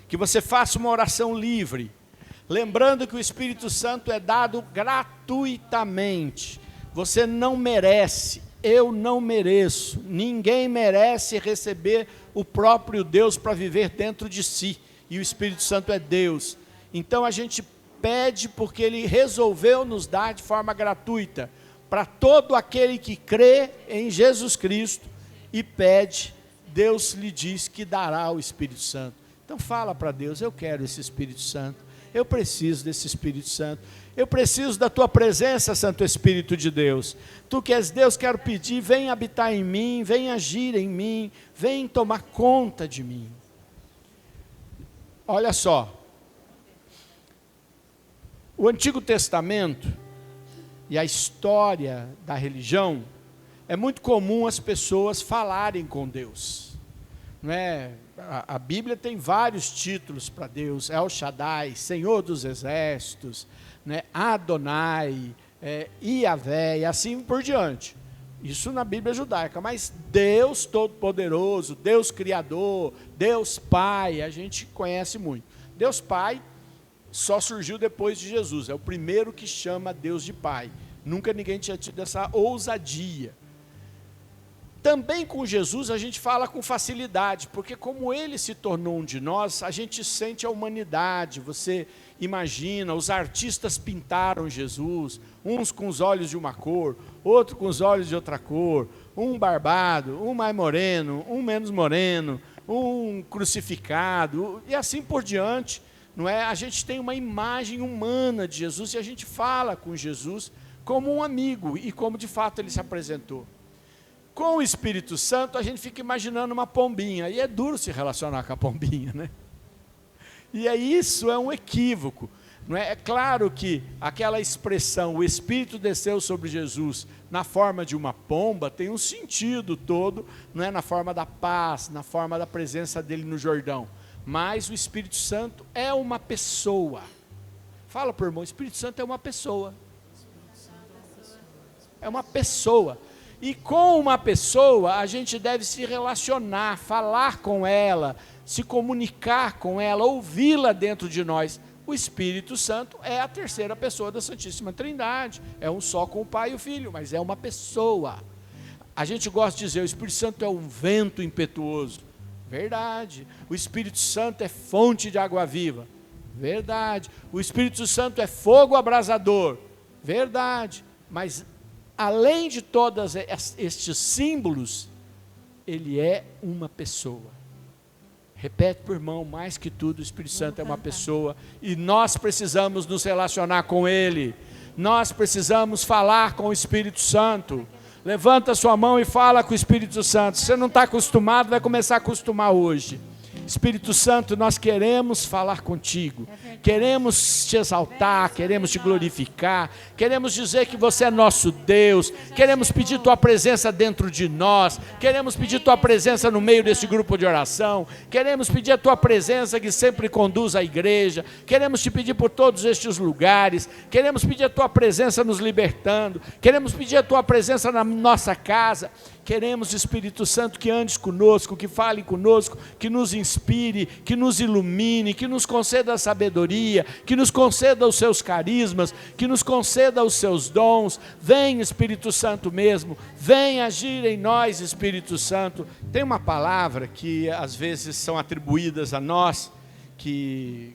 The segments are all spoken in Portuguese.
que você faça uma oração livre, lembrando que o Espírito Santo é dado gratuitamente. Você não merece, eu não mereço, ninguém merece receber o próprio Deus para viver dentro de si, e o Espírito Santo é Deus. Então a gente pede porque Ele resolveu nos dar de forma gratuita, para todo aquele que crê em Jesus Cristo e pede, Deus lhe diz que dará o Espírito Santo. Então fala para Deus, eu quero esse Espírito Santo, eu preciso desse Espírito Santo, eu preciso da tua presença, Santo Espírito de Deus. Tu que és Deus, quero pedir, vem habitar em mim, vem agir em mim, vem tomar conta de mim. Olha só, o Antigo Testamento e a história da religião, é muito comum as pessoas falarem com Deus, não é? A Bíblia tem vários títulos para Deus: El Shaddai, Senhor dos Exércitos, né? Adonai, Iavé, e assim por diante. Isso na Bíblia judaica, mas Deus Todo-Poderoso, Deus Criador, Deus Pai, a gente conhece muito. Deus Pai só surgiu depois de Jesus, é o primeiro que chama Deus de Pai. Nunca ninguém tinha tido essa ousadia. Também com Jesus a gente fala com facilidade, porque como Ele se tornou um de nós, a gente sente a humanidade. Você imagina, os artistas pintaram Jesus, uns com os olhos de uma cor, outro com os olhos de outra cor, um barbado, um mais moreno, um menos moreno, um crucificado, e assim por diante. Não é? A gente tem uma imagem humana de Jesus e a gente fala com Jesus como um amigo e como de fato Ele se apresentou. Com o Espírito Santo a gente fica imaginando uma pombinha, e é duro se relacionar com a pombinha, né? E isso é um equívoco, não é? É claro que aquela expressão, o Espírito desceu sobre Jesus na forma de uma pomba, tem um sentido todo, não é? Na forma da paz, na forma da presença dele no Jordão. Mas o Espírito Santo é uma pessoa. Fala para o irmão, o Espírito Santo é uma pessoa. É uma pessoa. E com uma pessoa a gente deve se relacionar, falar com ela, se comunicar com ela, ouvi-la dentro de nós. O Espírito Santo é a terceira pessoa da Santíssima Trindade. É um só com o Pai e o Filho, mas é uma pessoa. A gente gosta de dizer, o Espírito Santo é um vento impetuoso. Verdade. O Espírito Santo é fonte de água viva. Verdade. O Espírito Santo é fogo abrasador. Verdade. Mas, além de todos estes símbolos, ele é uma pessoa. Repete para o irmão, mais que tudo, o Espírito Santo é uma pessoa. E nós precisamos nos relacionar com ele. Nós precisamos falar com o Espírito Santo. Levanta a sua mão e fala com o Espírito Santo. Se você não está acostumado, vai começar a acostumar hoje. Espírito Santo, nós queremos falar contigo, queremos te exaltar, queremos te glorificar, queremos dizer que você é nosso Deus, queremos pedir tua presença dentro de nós, queremos pedir tua presença no meio desse grupo de oração, queremos pedir a tua presença que sempre conduz a igreja, queremos te pedir por todos estes lugares, queremos pedir a tua presença nos libertando, queremos pedir a tua presença na nossa casa. Queremos, Espírito Santo, que andes conosco, que fale conosco, que nos inspire, que nos ilumine, que nos conceda a sabedoria, que nos conceda os seus carismas, que nos conceda os seus dons. Vem, Espírito Santo mesmo, vem agir em nós, Espírito Santo. Tem uma palavra que às vezes são atribuídas a nós, que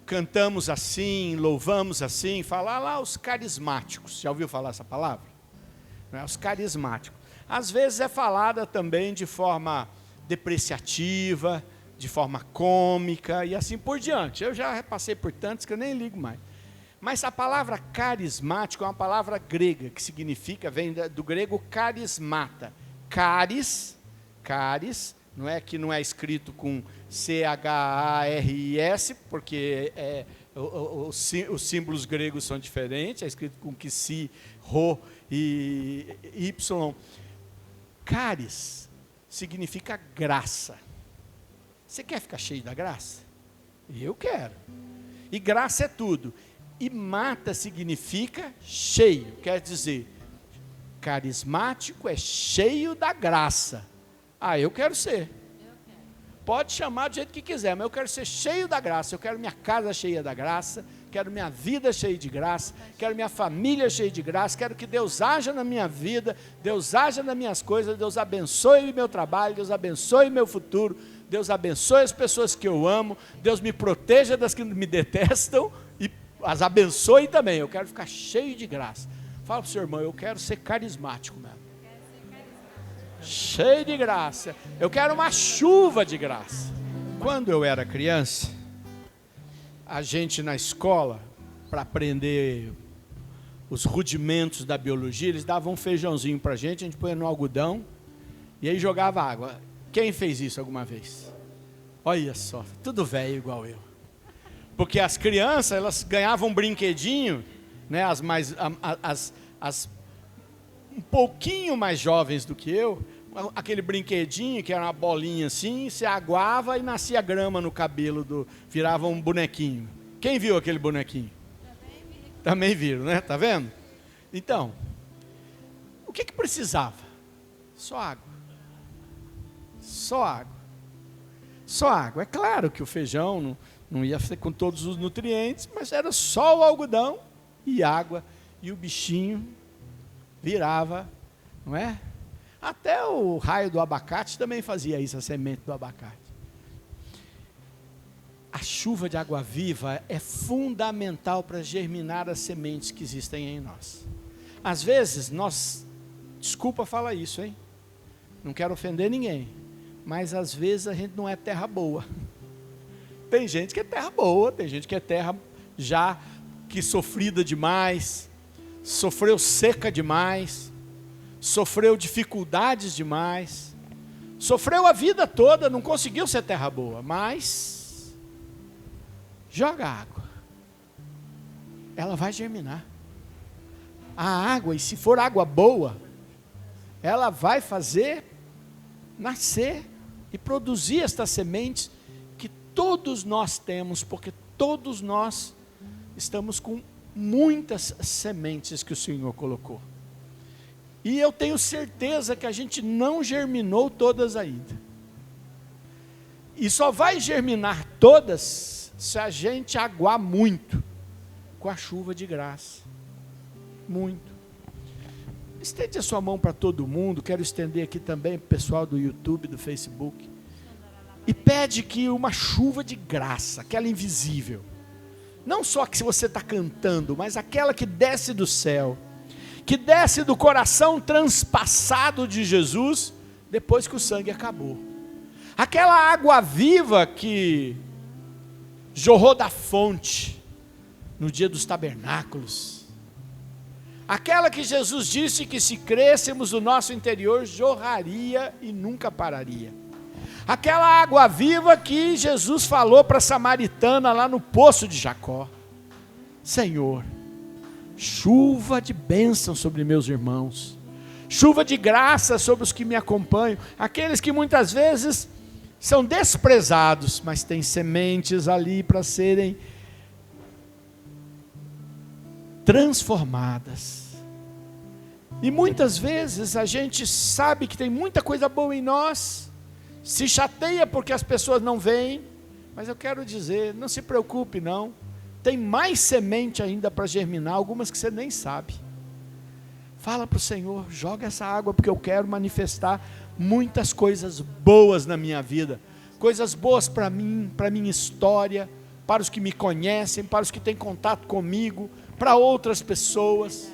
cantamos assim, louvamos assim, fala lá os carismáticos. Já ouviu falar essa palavra? Não é? Os carismáticos. Às vezes é falada também de forma depreciativa, de forma cômica e assim por diante. Eu já passei por tantos que eu nem ligo mais. Mas a palavra carismático é uma palavra grega, que significa, vem do grego carismata. Caris, não é que não é escrito com C-H-A-R-I-S, porque os símbolos gregos são diferentes, é escrito com Xi, Rho e Y. Caris significa graça. Você quer ficar cheio da graça? Eu quero. E graça é tudo. E mata significa cheio, quer dizer, carismático é cheio da graça. Ah, eu quero ser. Pode chamar do jeito que quiser, mas eu quero ser cheio da graça, eu quero minha casa cheia da graça, quero minha vida cheia de graça, quero minha família cheia de graça, quero que Deus haja na minha vida, Deus haja nas minhas coisas, Deus abençoe meu trabalho, Deus abençoe meu futuro, Deus abençoe as pessoas que eu amo, Deus me proteja das que me detestam e as abençoe também. Eu quero ficar cheio de graça. Fala para o seu irmão, eu quero ser carismático mesmo. Cheio de graça. Eu quero uma chuva de graça. Quando eu era criança, a gente na escola, para aprender os rudimentos da biologia, eles davam um feijãozinho para a gente põe no algodão e aí jogava água. Quem fez isso alguma vez? Olha só, tudo velho igual eu. Porque as crianças, elas ganhavam um brinquedinho, né, as um pouquinho mais jovens do que eu, aquele brinquedinho que era uma bolinha assim, se aguava e nascia grama no cabelo, virava um bonequinho. Quem viu aquele bonequinho? Também viram, né? Tá vendo? Então, o que precisava? Só água. Só água. Só água. É claro que o feijão não ia ser com todos os nutrientes, mas era só o algodão e água, e o bichinho virava, não é? Até o raio do abacate também fazia isso, a semente do abacate. A chuva de água viva é fundamental para germinar as sementes que existem em nós. Às vezes, desculpa falar isso, hein? Não quero ofender ninguém, mas às vezes a gente não é terra boa. Tem gente que é terra boa, tem gente que é terra já que sofrida demais, sofreu seca demais, sofreu dificuldades demais, sofreu a vida toda, não conseguiu ser terra boa, mas joga água, ela vai germinar. A água, e se for água boa, ela vai fazer nascer e produzir estas sementes que todos nós temos, porque todos nós estamos com muitas sementes que o Senhor colocou. E eu tenho certeza que a gente não germinou todas ainda. E só vai germinar todas se a gente aguar muito com a chuva de graça. Muito. Estende a sua mão para todo mundo. Quero estender aqui também para o pessoal do YouTube, do Facebook. E pede que uma chuva de graça, aquela invisível. Não só que se você está cantando, mas aquela que desce do céu, que desce do coração transpassado de Jesus, depois que o sangue acabou. Aquela água viva que jorrou da fonte, no dia dos tabernáculos. Aquela que Jesus disse que se crescêssemos no nosso interior, jorraria e nunca pararia. Aquela água viva que Jesus falou para a samaritana lá no poço de Jacó. Senhor, chuva de bênção sobre meus irmãos, chuva de graça sobre os que me acompanham, aqueles que muitas vezes são desprezados, mas têm sementes ali para serem transformadas. E muitas vezes a gente sabe que tem muita coisa boa em nós, se chateia porque as pessoas não veem, mas eu quero dizer, não se preocupe não, tem mais semente ainda para germinar, algumas que você nem sabe. Fala para o Senhor, joga essa água, porque eu quero manifestar muitas coisas boas na minha vida, coisas boas para mim, para a minha história, para os que me conhecem, para os que têm contato comigo, para outras pessoas.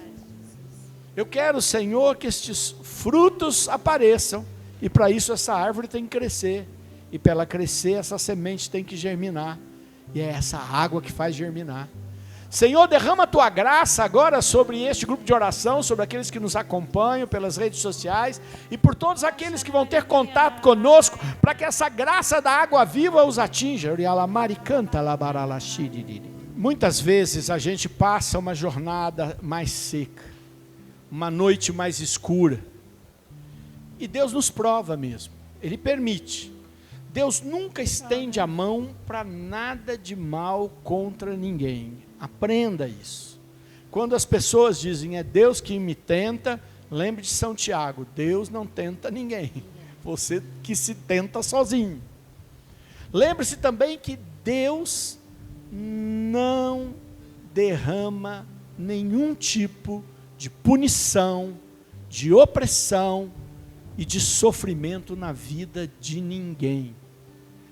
Eu quero, Senhor, que estes frutos apareçam, e para isso essa árvore tem que crescer, e para ela crescer, essa semente tem que germinar, e é essa água que faz germinar. Senhor, derrama a tua graça agora sobre este grupo de oração, sobre aqueles que nos acompanham pelas redes sociais, e por todos aqueles que vão ter contato conosco, para que essa graça da água viva os atinja. Muitas vezes a gente passa uma jornada mais seca, uma noite mais escura, e Deus nos prova mesmo, Ele permite. Deus nunca estende a mão para nada de mal contra ninguém. Aprenda isso. Quando as pessoas dizem, é Deus que me tenta, lembre de São Tiago, Deus não tenta ninguém, você que se tenta sozinho. Lembre-se também que Deus não derrama nenhum tipo de punição, de opressão e de sofrimento na vida de ninguém.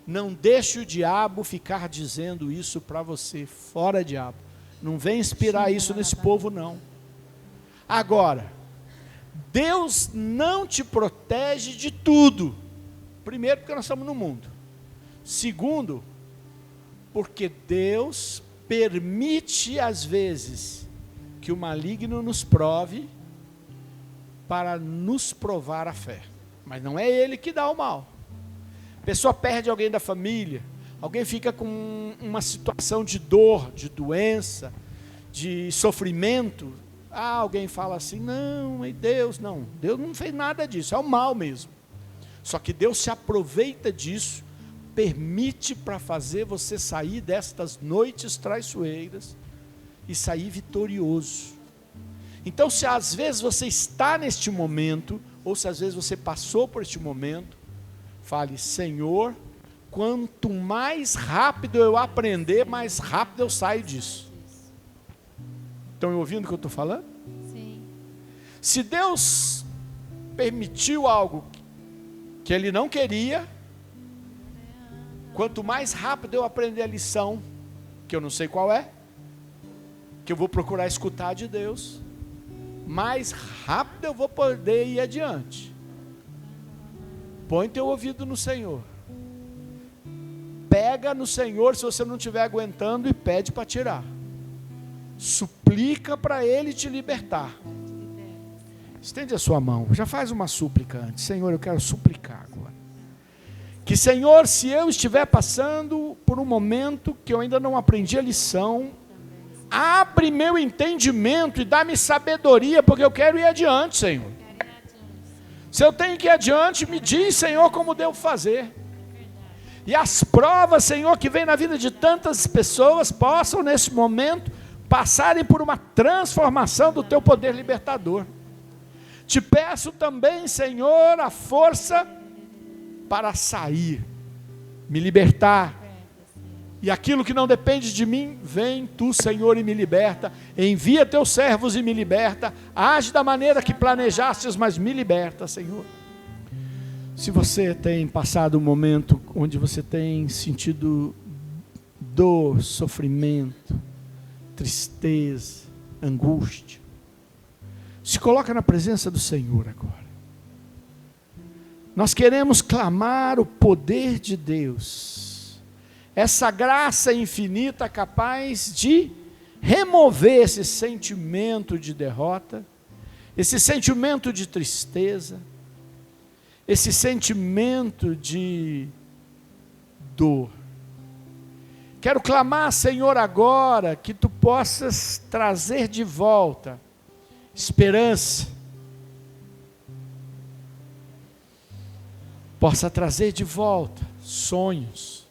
Não deixe o diabo ficar dizendo isso para você. Fora, diabo. Não vem inspirar isso nesse povo, não. Agora, Deus não te protege de tudo. Primeiro, porque nós estamos no mundo. Segundo, porque Deus permite, às vezes, que o maligno nos prove para nos provar a fé. Mas não é ele que dá o mal. A pessoa perde alguém da família, alguém fica com uma situação de dor, de doença, de sofrimento. Alguém fala assim, não, Deus não fez nada disso, é o mal mesmo. Só que Deus se aproveita disso, permite para fazer você sair destas noites traiçoeiras e sair vitorioso. Então, se às vezes você está neste momento, ou se às vezes você passou por este momento, fale, Senhor, quanto mais rápido eu aprender, mais rápido eu saio disso. Estão me ouvindo o que eu estou falando? Sim. Se Deus permitiu algo que Ele não queria, quanto mais rápido eu aprender a lição, que eu não sei qual é, que eu vou procurar escutar de Deus, mais rápido eu vou poder ir adiante. Põe teu ouvido no Senhor. Pega no Senhor se você não estiver aguentando e pede para tirar. Suplica para Ele te libertar. Estende a sua mão, já faz uma súplica antes. Senhor, eu quero suplicar agora. Que, Senhor, se eu estiver passando por um momento que eu ainda não aprendi a lição, abre meu entendimento e dá-me sabedoria, porque eu quero ir adiante, Senhor. Se eu tenho que ir adiante, me diz, Senhor, como devo fazer. E as provas, Senhor, que vem na vida de tantas pessoas, possam, nesse momento, passarem por uma transformação do Teu poder libertador. Te peço também, Senhor, a força para sair, me libertar. E aquilo que não depende de mim, vem Tu, Senhor, e me liberta. Envia Teus servos e me liberta. Age da maneira que planejastes, mas me liberta, Senhor. Se você tem passado um momento onde você tem sentido dor, sofrimento, tristeza, angústia, se coloca na presença do Senhor agora. Nós queremos clamar o poder de Deus, essa graça infinita capaz de remover esse sentimento de derrota, esse sentimento de tristeza, esse sentimento de dor. Quero clamar, Senhor, agora que Tu possas trazer de volta esperança, possa trazer de volta sonhos.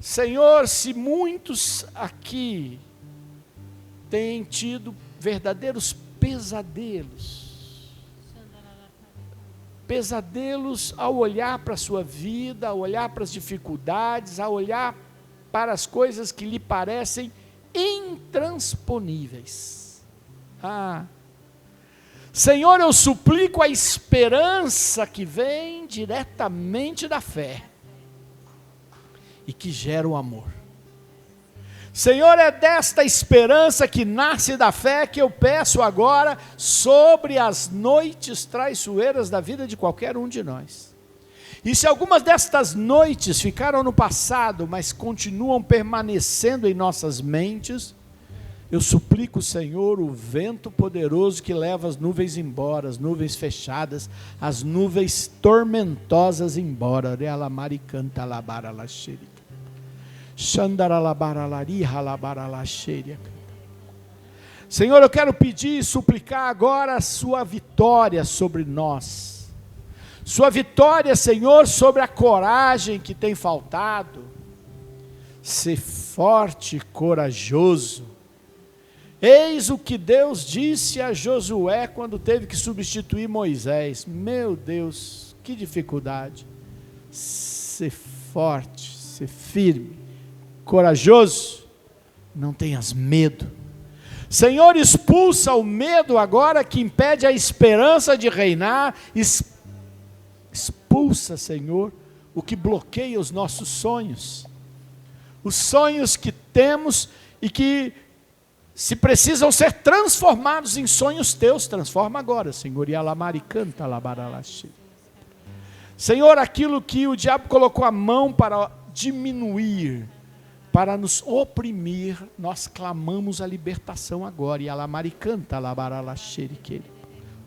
Senhor, se muitos aqui têm tido verdadeiros pesadelos ao olhar para a sua vida, ao olhar para as dificuldades, ao olhar para as coisas que lhe parecem intransponíveis. Senhor, eu suplico a esperança que vem diretamente da fé e que gera o amor. Senhor, é desta esperança que nasce da fé que eu peço agora sobre as noites traiçoeiras da vida de qualquer um de nós. E se algumas destas noites ficaram no passado, mas continuam permanecendo em nossas mentes, eu suplico, Senhor, o vento poderoso que leva as nuvens embora, as nuvens fechadas, as nuvens tormentosas embora. Senhor, eu quero pedir e suplicar agora a Sua vitória sobre nós. Sua vitória, Senhor, sobre a coragem que tem faltado. Ser forte e corajoso. Eis o que Deus disse a Josué quando teve que substituir Moisés. Meu Deus, que dificuldade. ser forte, ser firme, corajoso, não tenhas medo. Senhor, expulsa o medo agora que impede a esperança de reinar, expulsa, Senhor, o que bloqueia os nossos sonhos, os sonhos que temos e que se precisam ser transformados em sonhos teus, transforma agora, Senhor. E alamaricanta labaralaxi. Senhor, aquilo que o diabo colocou a mão para diminuir, para nos oprimir, nós clamamos a libertação agora. E alamaricanta labaralaxi.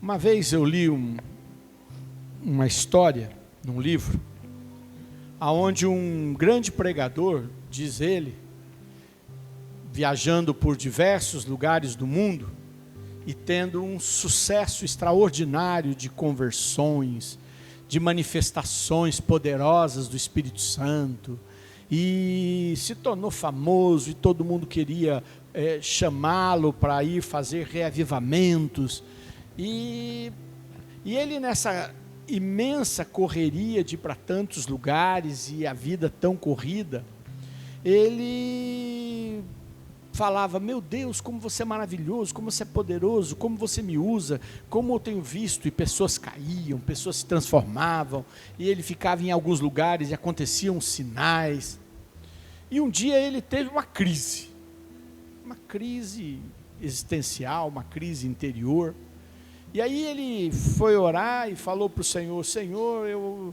Uma vez eu li uma história num livro, aonde um grande pregador, diz ele, viajando por diversos lugares do mundo e tendo um sucesso extraordinário de conversões, de manifestações poderosas do Espírito Santo, e se tornou famoso e todo mundo queria chamá-lo para ir fazer reavivamentos, e ele nessa imensa correria de ir para tantos lugares e a vida tão corrida, ele falava: meu Deus, como você é maravilhoso, como você é poderoso, como você me usa, como eu tenho visto, e pessoas caíam, pessoas se transformavam, e ele ficava em alguns lugares e aconteciam sinais. E um dia ele teve uma crise existencial, uma crise interior, e aí ele foi orar e falou para o Senhor: Senhor, eu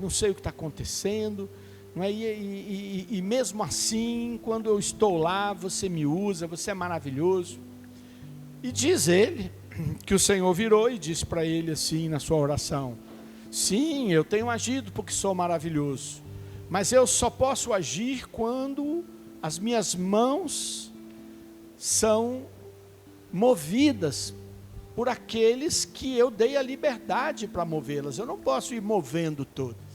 não sei o que está acontecendo, não é? E mesmo assim, quando eu estou lá, você me usa, você é maravilhoso. E diz ele que o Senhor virou e disse para ele assim na sua oração: sim, eu tenho agido porque sou maravilhoso, mas eu só posso agir quando as minhas mãos são movidas por aqueles que eu dei a liberdade para movê-las. Eu não posso ir movendo todas.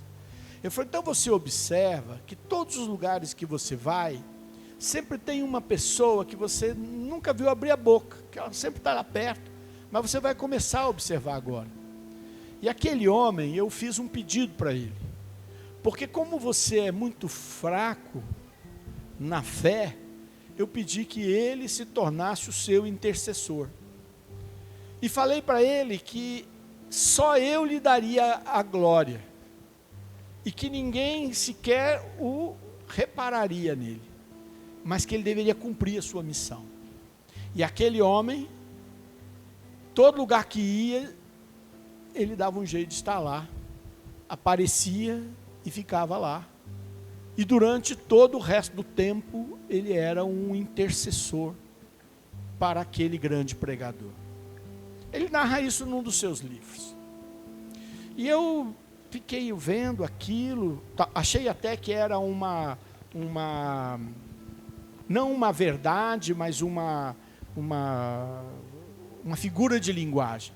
Eu falei: então você observa que todos os lugares que você vai, sempre tem uma pessoa que você nunca viu abrir a boca, que ela sempre está lá perto, mas você vai começar a observar agora. E aquele homem, eu fiz um pedido para ele, porque como você é muito fraco na fé, eu pedi que ele se tornasse o seu intercessor. E falei para ele que só eu lhe daria a glória, e que ninguém sequer o repararia nele, mas que ele deveria cumprir a sua missão. E aquele homem, todo lugar que ia, ele dava um jeito de estar lá, aparecia e ficava lá. E durante todo o resto do tempo, ele era um intercessor para aquele grande pregador. Ele narra isso num dos seus livros. E eu fiquei vendo aquilo, achei até que era não uma verdade, mas uma figura de linguagem.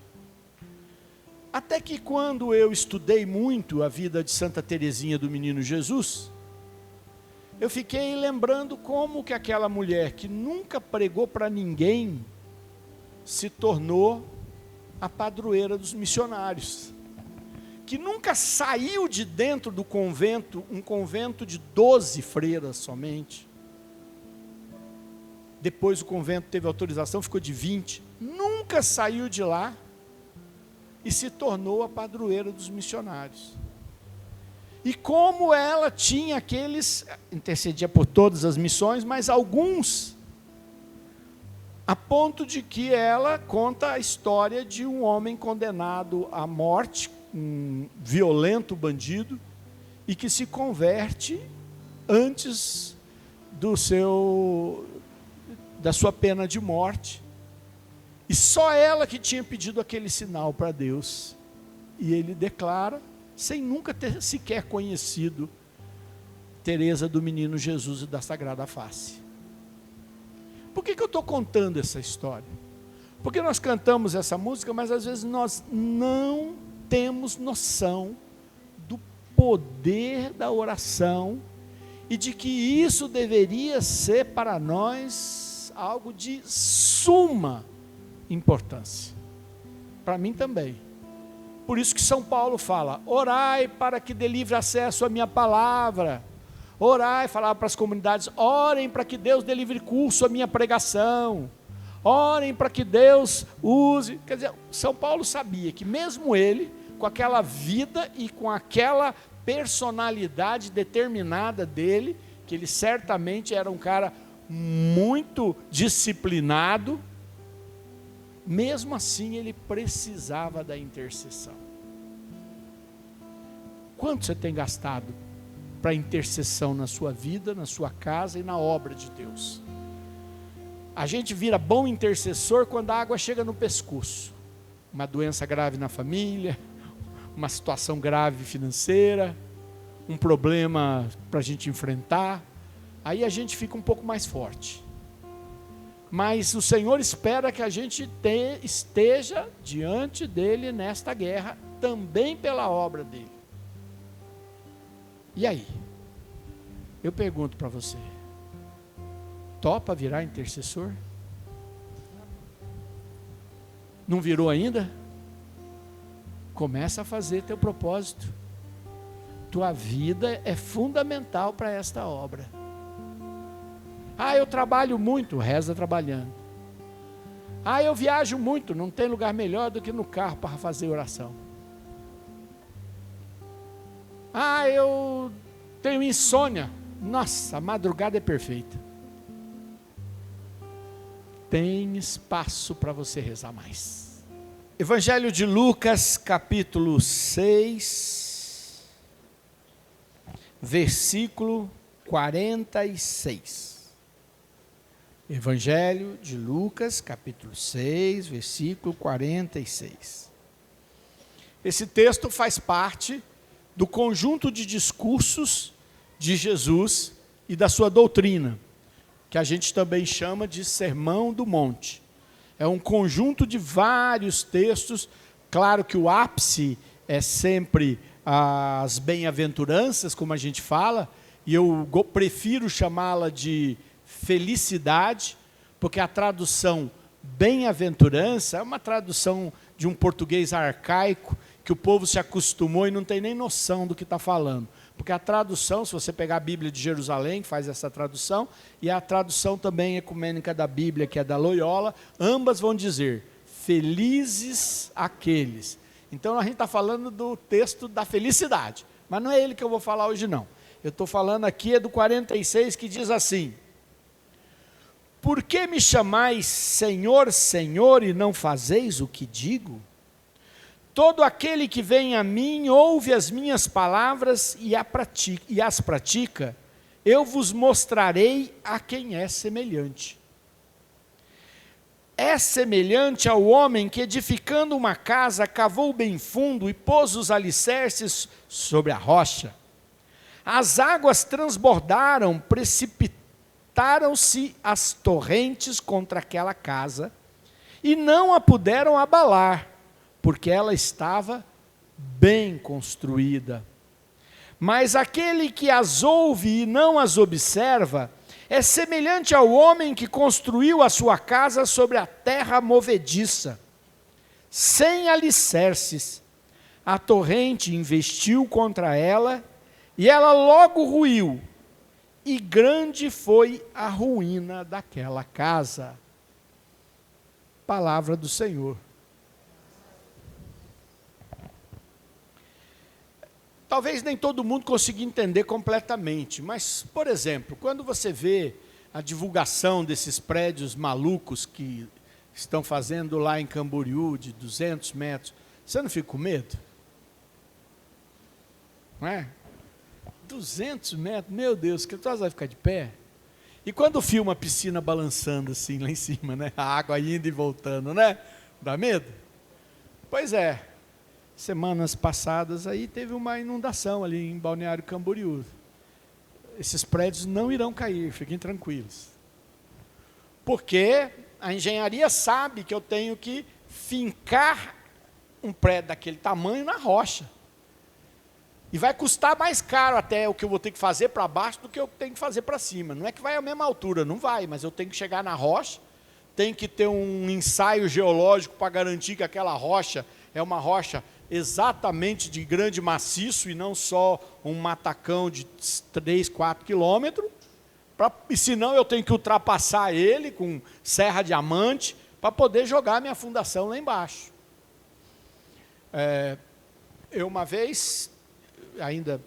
Até que quando eu estudei muito a vida de Santa Teresinha do Menino Jesus, eu fiquei lembrando como que aquela mulher que nunca pregou para ninguém se tornou a padroeira dos missionários, que nunca saiu de dentro do convento, um convento de 12 freiras somente. Depois o convento teve autorização, ficou de 20. Nunca saiu de lá e se tornou a padroeira dos missionários. E como ela tinha aqueles, intercedia por todas as missões, mas alguns, a ponto de que ela conta a história de um homem condenado à morte, um violento bandido, e que se converte antes da sua pena de morte. E só ela que tinha pedido aquele sinal para Deus. E ele declara, sem nunca ter sequer conhecido Teresa do Menino Jesus e da Sagrada Face. Por que eu estou contando essa história? Porque nós cantamos essa música, mas às vezes nós não temos noção do poder da oração e de que isso deveria ser para nós algo de suma importância. Para mim também. Por isso que São Paulo fala: orai para que dê livre acesso à minha palavra. Orai, falava para as comunidades: orem para que Deus dê livre curso à minha pregação. Orem para que Deus use. Quer dizer, São Paulo sabia que mesmo ele, com aquela vida e com aquela personalidade determinada dele, que ele certamente era um cara muito disciplinado, mesmo assim ele precisava da intercessão. Quanto você tem gastado para intercessão na sua vida, na sua casa e na obra de Deus? A gente vira bom intercessor quando a água chega no pescoço. Uma doença grave na família, uma situação grave financeira, um problema para a gente enfrentar. Aí a gente fica um pouco mais forte. Mas o Senhor espera que a gente esteja diante dele nesta guerra, também pela obra dele. E aí? Eu pergunto para você: topa virar intercessor? Não virou ainda? Começa a fazer teu propósito. Tua vida é fundamental para esta obra. Ah, eu trabalho muito, reza trabalhando. Ah, eu viajo muito, não tem lugar melhor do que no carro para fazer oração. Ah, eu tenho insônia. Nossa, a madrugada é perfeita. Tem espaço para você rezar mais. Evangelho de Lucas, capítulo 6, versículo 46. Evangelho de Lucas, capítulo 6, versículo 46. Esse texto faz parte do conjunto de discursos de Jesus e da sua doutrina, que a gente também chama de Sermão do Monte. É um conjunto de vários textos. Claro que o ápice é sempre as bem-aventuranças, como a gente fala, e eu prefiro chamá-la de felicidade, porque a tradução bem-aventurança é uma tradução de um português arcaico, que o povo se acostumou e não tem nem noção do que está falando. Porque a tradução, se você pegar a Bíblia de Jerusalém, faz essa tradução, e a tradução também ecumênica da Bíblia, que é da Loyola, ambas vão dizer: felizes aqueles. Então a gente está falando do texto da felicidade, mas não é ele que eu vou falar hoje não. Eu estou falando aqui é do 46, que diz assim: por que me chamais Senhor, Senhor, e não fazeis o que digo? Todo aquele que vem a mim, ouve as minhas palavras e as pratica, eu vos mostrarei a quem é semelhante. É semelhante ao homem que, edificando uma casa, cavou bem fundo e pôs os alicerces sobre a rocha. As águas transbordaram, precipitaram-se as torrentes contra aquela casa, e não a puderam abalar, porque ela estava bem construída. Mas aquele que as ouve e não as observa, é semelhante ao homem que construiu a sua casa sobre a terra movediça, sem alicerces. A torrente investiu contra ela, e ela logo ruiu, e grande foi a ruína daquela casa. Palavra do Senhor. Talvez nem todo mundo consiga entender completamente, mas, por exemplo, quando você vê a divulgação desses prédios malucos que estão fazendo lá em Camboriú, de 200 metros, você não fica com medo? Não é? 200 metros, meu Deus, que tu vai ficar de pé? E quando filma a piscina balançando assim lá em cima, né? A água indo e voltando, né? Dá medo? Pois é. Semanas passadas aí teve uma inundação ali em Balneário Camboriú. Esses prédios não irão cair, fiquem tranquilos. Porque a engenharia sabe que eu tenho que fincar um prédio daquele tamanho na rocha. E vai custar mais caro até o que eu vou ter que fazer para baixo do que eu tenho que fazer para cima. Não é que vai à mesma altura, não vai, mas eu tenho que chegar na rocha, tenho que ter um ensaio geológico para garantir que aquela rocha é uma rocha exatamente de grande maciço e não só um matacão de 3, 4 quilômetros, e senão eu tenho que ultrapassar ele com serra diamante para poder jogar minha fundação lá embaixo. Eu uma vez, ainda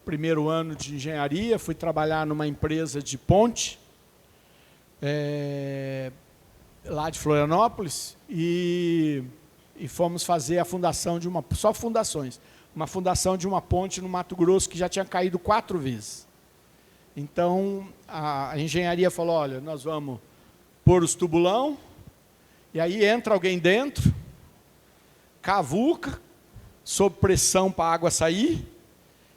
primeiro ano de engenharia, fui trabalhar numa empresa de ponte, lá de Florianópolis, e fomos fazer a fundação de só fundações, uma fundação de uma ponte no Mato Grosso que já tinha caído 4 vezes. Então, a engenharia falou, olha, nós vamos pôr os tubulão, e aí entra alguém dentro, cavuca, sob pressão para a água sair,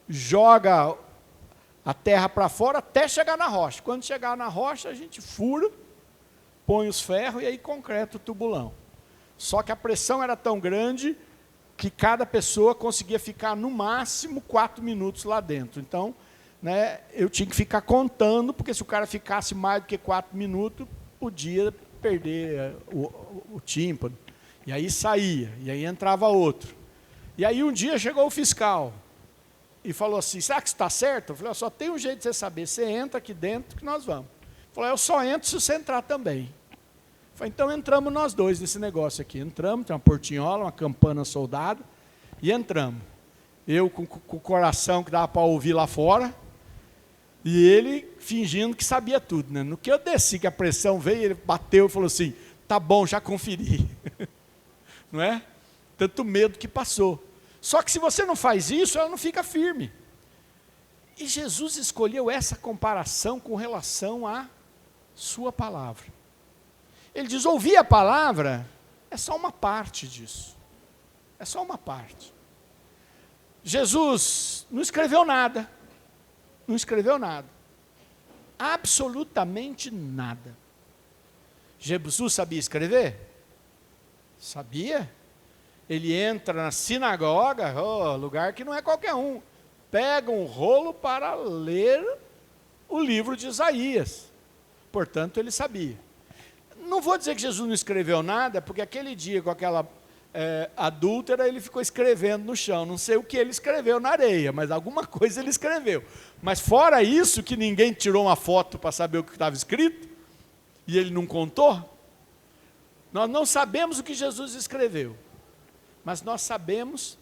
joga a terra para fora até chegar na rocha. Quando chegar na rocha, a gente fura, põe os ferros e aí concreta o tubulão. Só que a pressão era tão grande que cada pessoa conseguia ficar no máximo 4 minutos lá dentro. Então, né, eu tinha que ficar contando, porque se o cara ficasse mais do que 4 minutos, podia perder o tímpano. E aí saía, e aí entrava outro. E aí um dia chegou o fiscal e falou assim, será que isso está certo? Eu falei, só tem um jeito de você saber, você entra aqui dentro que nós vamos. Ele falou, eu só entro se você entrar também. Eu falei, então entramos nós dois nesse negócio aqui. Entramos, tem uma portinhola, uma campana soldada, e entramos. Eu com o coração que dava para ouvir lá fora, e ele fingindo que sabia tudo. Né? No que eu desci, que a pressão veio, ele bateu e falou assim, tá bom, já conferi. Não é? Tanto medo que passou. Só que se você não faz isso, ela não fica firme. E Jesus escolheu essa comparação com relação à sua palavra. Ele diz, ouvir a palavra é só uma parte disso. É só uma parte. Jesus não escreveu nada. Não escreveu nada. Absolutamente nada. Jesus sabia escrever? Sabia. Ele entra na sinagoga, lugar que não é qualquer um. Pega um rolo para ler o livro de Isaías. Portanto, ele sabia. Não vou dizer que Jesus não escreveu nada, porque aquele dia com aquela adúltera, ele ficou escrevendo no chão. Não sei o que ele escreveu na areia, mas alguma coisa ele escreveu. Mas fora isso, que ninguém tirou uma foto para saber o que estava escrito, e ele não contou, nós não sabemos o que Jesus escreveu. Mas nós sabemos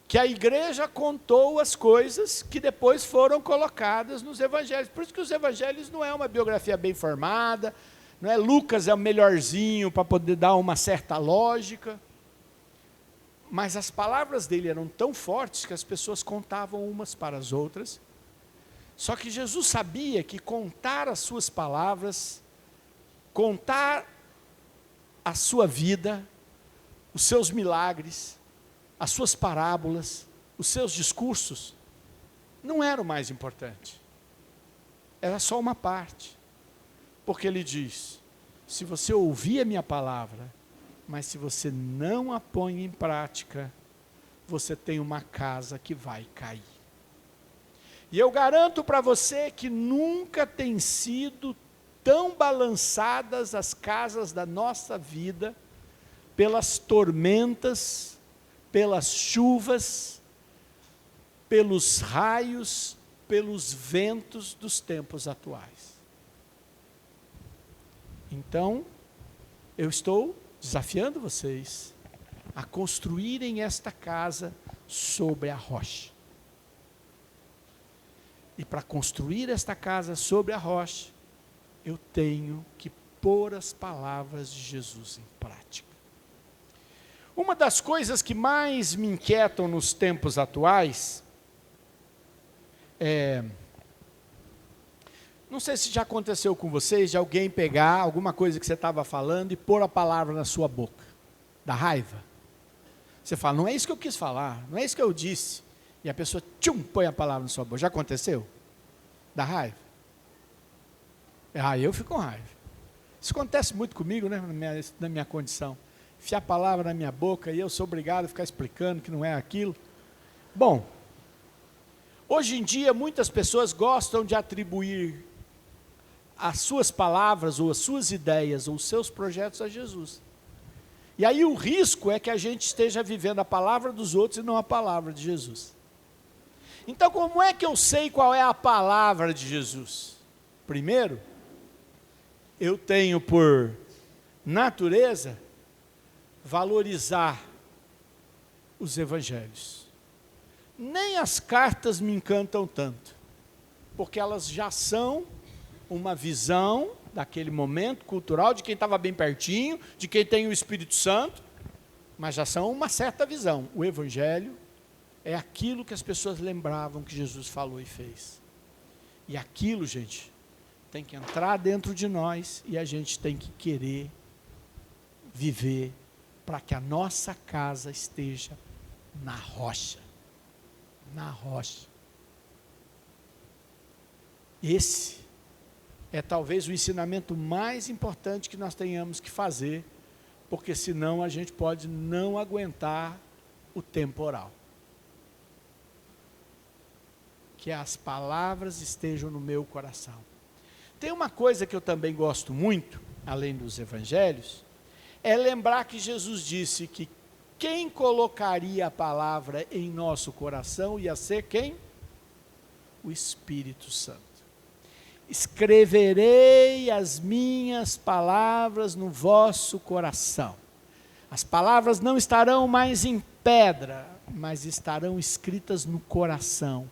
que a igreja contou as coisas que depois foram colocadas nos evangelhos. Por isso que os evangelhos não é uma biografia bem formada, não é? Lucas é o melhorzinho para poder dar uma certa lógica. Mas as palavras dele eram tão fortes que as pessoas contavam umas para as outras. Só que Jesus sabia que contar as suas palavras, contar a sua vida, os seus milagres, as suas parábolas, os seus discursos, não era o mais importante. Era só uma parte. Porque ele diz, se você ouvir a minha palavra, mas se você não a põe em prática, você tem uma casa que vai cair. E eu garanto para você que nunca tem sido tão balançadas as casas da nossa vida, pelas tormentas, pelas chuvas, pelos raios, pelos ventos dos tempos atuais. Então, eu estou desafiando vocês a construírem esta casa sobre a rocha. E para construir esta casa sobre a rocha, eu tenho que pôr as palavras de Jesus em prática. Uma das coisas que mais me inquietam nos tempos atuais não sei se já aconteceu com vocês, de alguém pegar alguma coisa que você estava falando e pôr a palavra na sua boca, da raiva. Você fala, não é isso que eu quis falar, não é isso que eu disse. E a pessoa, põe a palavra na sua boca. Já aconteceu? Da raiva? Eu fico com raiva. Isso acontece muito comigo, né, na minha condição. Enfiar a palavra na minha boca e eu sou obrigado a ficar explicando que não é aquilo. Bom, hoje em dia muitas pessoas gostam de atribuir as suas palavras, ou as suas ideias, ou os seus projetos a Jesus. E aí o risco é que a gente esteja vivendo a palavra dos outros e não a palavra de Jesus. Então, como é que eu sei qual é a palavra de Jesus? Primeiro, eu tenho por natureza valorizar os evangelhos. Nem as cartas me encantam tanto, porque elas já são uma visão daquele momento cultural, de quem estava bem pertinho, de quem tem o Espírito Santo, mas já são uma certa visão. O evangelho é aquilo que as pessoas lembravam que Jesus falou e fez. E aquilo, gente, tem que entrar dentro de nós e a gente tem que querer viver para que a nossa casa esteja na rocha. Na rocha. Esse é talvez o ensinamento mais importante que nós tenhamos que fazer, porque senão a gente pode não aguentar o temporal. Que as palavras estejam no meu coração. Tem uma coisa que eu também gosto muito, além dos evangelhos, é lembrar que Jesus disse que quem colocaria a palavra em nosso coração ia ser quem? O Espírito Santo. Escreverei as minhas palavras no vosso coração. As palavras não estarão mais em pedra, mas estarão escritas no coração.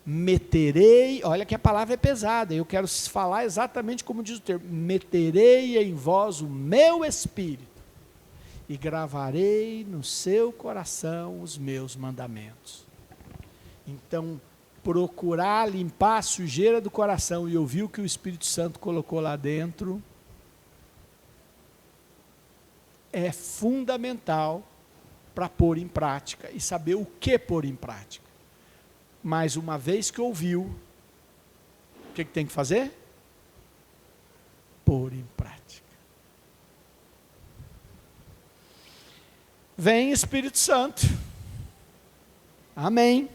Meterei, olha que a palavra é pesada, eu quero falar exatamente como diz o termo, meterei em vós o meu espírito e gravarei no seu coração os meus mandamentos. Então, procurar limpar a sujeira do coração e ouvir o que o Espírito Santo colocou lá dentro é fundamental para pôr em prática e saber o que pôr em prática. Mas uma vez que ouviu, o que tem que fazer? Pôr em prática. Vem Espírito Santo. Amém.